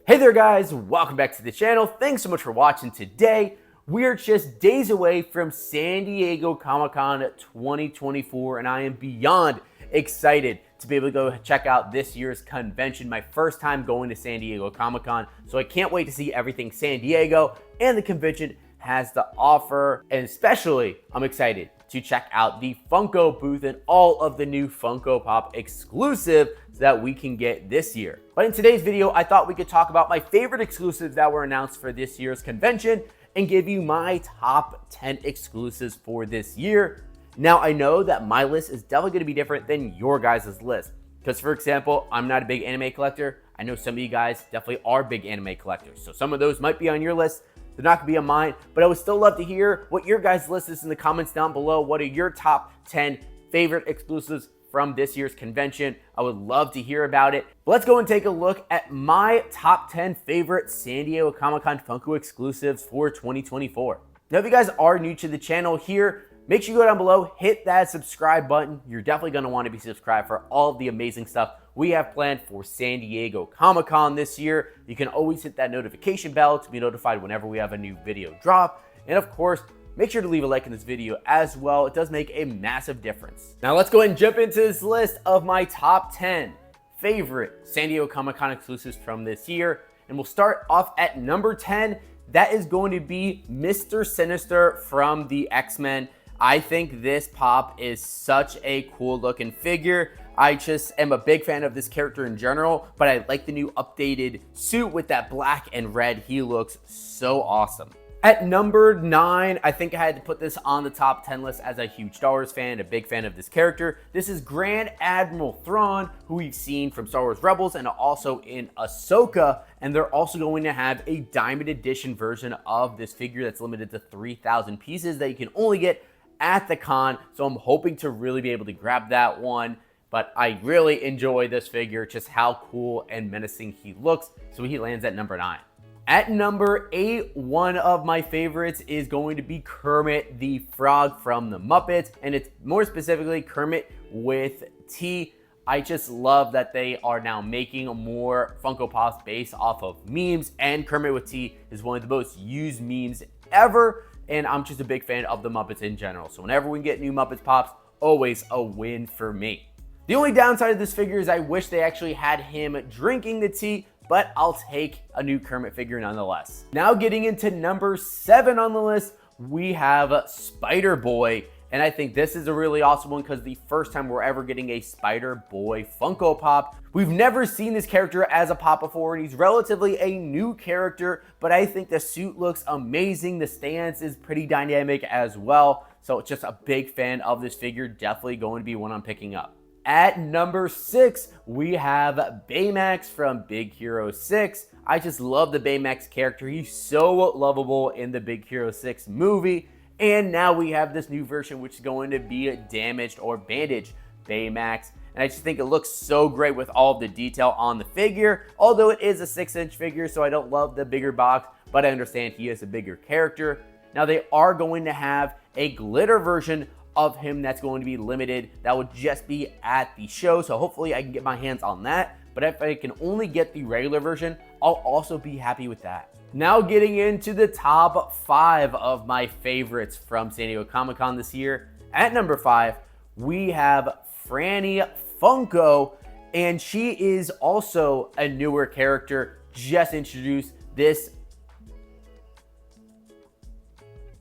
Hey there guys, welcome back to the channel. Thanks so much for watching today. We're just days away from San Diego Comic-Con 2024 and I am beyond excited to be able to go check out this year's convention. My first time going to San Diego Comic-Con, so I can't wait to see everything San Diego and the convention has to offer. And especially, I'm excited to check out the Funko booth and all of the new Funko Pop exclusives that we can get this year. But in today's video, I thought we could talk about my favorite exclusives that were announced for this year's convention and give you my top 10 exclusives for this year. Now, I know that my list is definitely going to be different than your guys' list. Because, for example, I'm not a big anime collector. I know some of you guys definitely are big anime collectors. So some of those might be on your list. They're not going to be on mine. But I would still love to hear what your guys' list is in the comments down below. What are your top 10 favorite exclusives from this year's convention? I would love to hear about it. But let's go and take a look at my top 10 favorite San Diego Comic-Con Funko exclusives for 2024. Now, if you guys are new to the channel here, make sure you go down below, hit that subscribe button. You're definitely going to want to be subscribed for all of the amazing stuff we have planned for San Diego Comic-Con this year. You can always hit that notification bell to be notified whenever we have a new video drop. And of course, make sure to leave a like in this video as well. It does make a massive difference. Now let's go ahead and jump into this list of my top 10 favorite San Diego Comic-Con exclusives from this year. And we'll start off at number 10. That is going to be Mr. Sinister from the X-Men. I think this pop is such a cool looking figure. I just am a big fan of this character in general, but I like the new updated suit with that black and red. He looks so awesome. At number 9, I think I had to put this on the top 10 list as a huge Star Wars fan, a big fan of this character. This is Grand Admiral Thrawn, who we've seen from Star Wars Rebels and also in Ahsoka. And they're also going to have a Diamond Edition version of this figure that's limited to 3,000 pieces that you can only get at the con. So I'm hoping to really be able to grab that one. But I really enjoy this figure, just how cool and menacing he looks. So he lands at number 9. At number 8, one of my favorites is going to be Kermit the Frog from the Muppets. And it's more specifically Kermit with T. I just love that they are now making more Funko Pops based off of memes. And Kermit with T is one of the most used memes ever. And I'm just a big fan of the Muppets in general. So whenever we get new Muppets Pops, always a win for me. The only downside of this figure is I wish they actually had him drinking the tea, but I'll take a new Kermit figure nonetheless. Now getting into number 7 on the list, we have Spider-Boy. And I think this is a really awesome one because the first time we're ever getting a Spider-Boy Funko Pop. We've never seen this character as a pop before, and he's relatively a new character, but I think the suit looks amazing. The stance is pretty dynamic as well. So just a big fan of this figure, definitely going to be one I'm picking up. At number 6, we have Baymax from Big Hero 6. I just love the Baymax character. He's so lovable in the Big Hero 6 movie. And now we have this new version, which is going to be a damaged or bandaged Baymax. And I just think it looks so great with all of the detail on the figure. Although it is a 6-inch figure, so I don't love the bigger box, but I understand he is a bigger character. Now they are going to have a glitter version of him that's going to be limited. That would just be at the show, so hopefully I can get my hands on that. But if I can only get the regular version, I'll also be happy with that. Now getting into the top 5 of my favorites from San Diego Comic-Con this year. At number 5, we have Franny Funko, and she is also a newer character, just introduced this.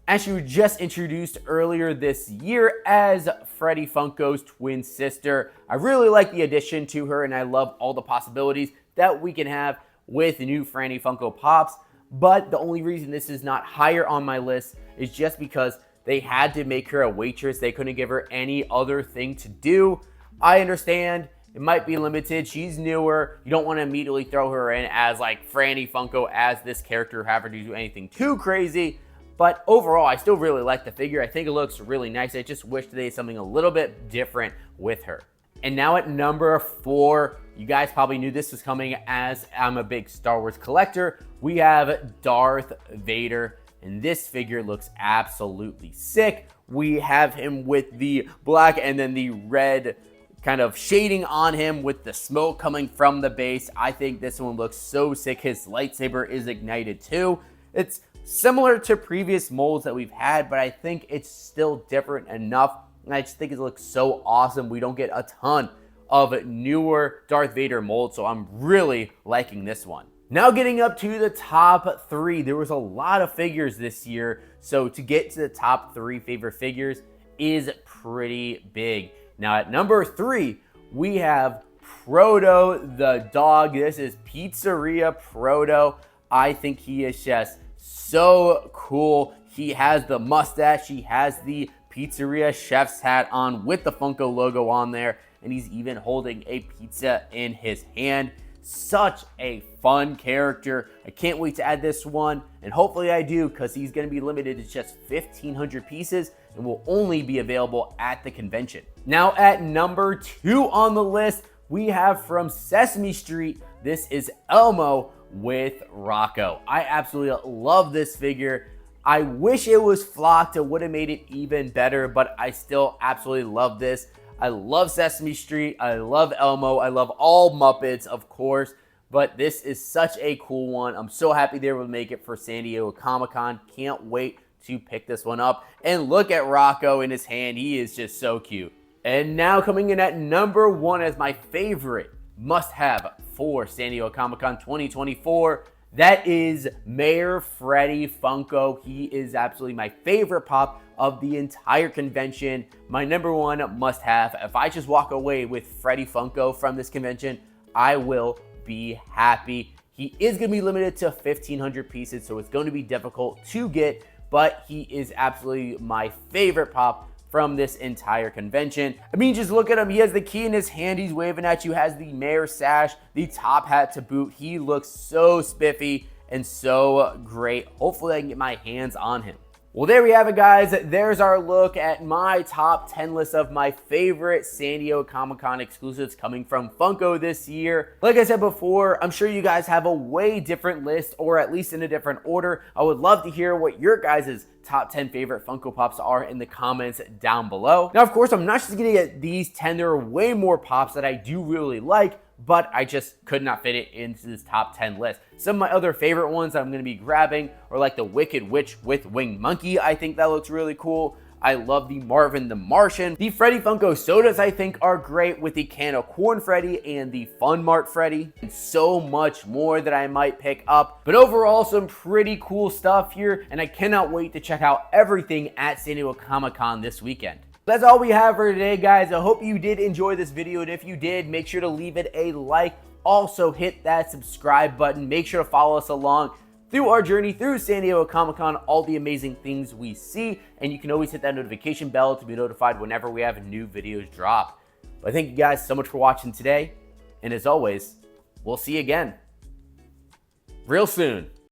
And she was just introduced earlier this year as Freddy Funko's twin sister. I really like the addition to her, and I love all the possibilities that we can have with new Franny Funko Pops. But the only reason this is not higher on my list is just because they had to make her a waitress. They couldn't give her any other thing to do. I understand it might be limited. She's newer. You don't want to immediately throw her in as like Franny Funko as this character, have her do anything too crazy. But overall, I still really like the figure. I think it looks really nice. I just wish they did something a little bit different with her. And now at number 4, you guys probably knew this was coming as I'm a big Star Wars collector. We have Darth Vader, and this figure looks absolutely sick. We have him with the black and then the red kind of shading on him with the smoke coming from the base. I think this one looks so sick. His lightsaber is ignited too. It's similar to previous molds that we've had, but I think it's still different enough. And I just think it looks so awesome. We don't get a ton of newer Darth Vader molds, so I'm really liking this one. Now getting up to the top 3, there was a lot of figures this year, so to get to the top 3 favorite figures is pretty big. Now at number 3, we have Proto the dog. This is Pizzeria Proto. I think he is just so cool. He has the mustache, he has the Pizzeria chef's hat on with the Funko logo on there, and he's even holding a pizza in his hand. Such a fun character. I can't wait to add this one, and hopefully I do, because he's going to be limited to just 1,500 pieces and will only be available at the convention. Now at number 2 on the list, we have from Sesame Street, this is Elmo with Rocco. I absolutely love this figure. I wish it was flocked. It would have made it even better, but I still absolutely love this. I love Sesame Street. I love Elmo. I love all Muppets, of course, but this is such a cool one. I'm so happy they were able to make it for San Diego Comic-Con. Can't wait to pick this one up. And look at Rocco in his hand. He is just so cute. And now coming in at number 1 as my favorite must-have for San Diego Comic-Con 2024, that is Mayor Freddy Funko. He is absolutely my favorite pop of the entire convention. My number 1 must-have. If I just walk away with Freddy Funko from this convention, I will be happy. He is going to be limited to 1,500 pieces, so it's going to be difficult to get, but he is absolutely my favorite pop from this entire convention. I mean, just look at him. He has the key in his hand. He's waving at you. Has the mayor sash, the top hat to boot. He looks so spiffy and so great. Hopefully I can get my hands on him. Well, there we have it, guys. There's our look at my top 10 list of my favorite San Diego Comic-Con exclusives coming from Funko this year. Like I said before, I'm sure you guys have a way different list, or at least in a different order. I would love to hear what your guys' top 10 favorite Funko Pops are in the comments down below. Now, of course, I'm not just gonna get these 10. There are way more Pops that I do really like, but I just could not fit it into this top 10 list. Some of my other favorite ones I'm going to be grabbing are like the Wicked Witch with Winged Monkey. I think that looks really cool. I love the Marvin the Martian. The Freddy Funko sodas I think are great, with the Can of Corn Freddy and the Fun Mart Freddy, and so much more that I might pick up. But overall, some pretty cool stuff here, and I cannot wait to check out everything at San Diego Comic-Con this weekend. That's all we have for today, guys. I hope you did enjoy this video, and if you did, make sure to leave it a like. Also, hit that subscribe button. Make sure to follow us along through our journey through San Diego Comic-Con, all the amazing things we see, and you can always hit that notification bell to be notified whenever we have new videos drop. But thank you guys so much for watching today, and as always, we'll see you again real soon.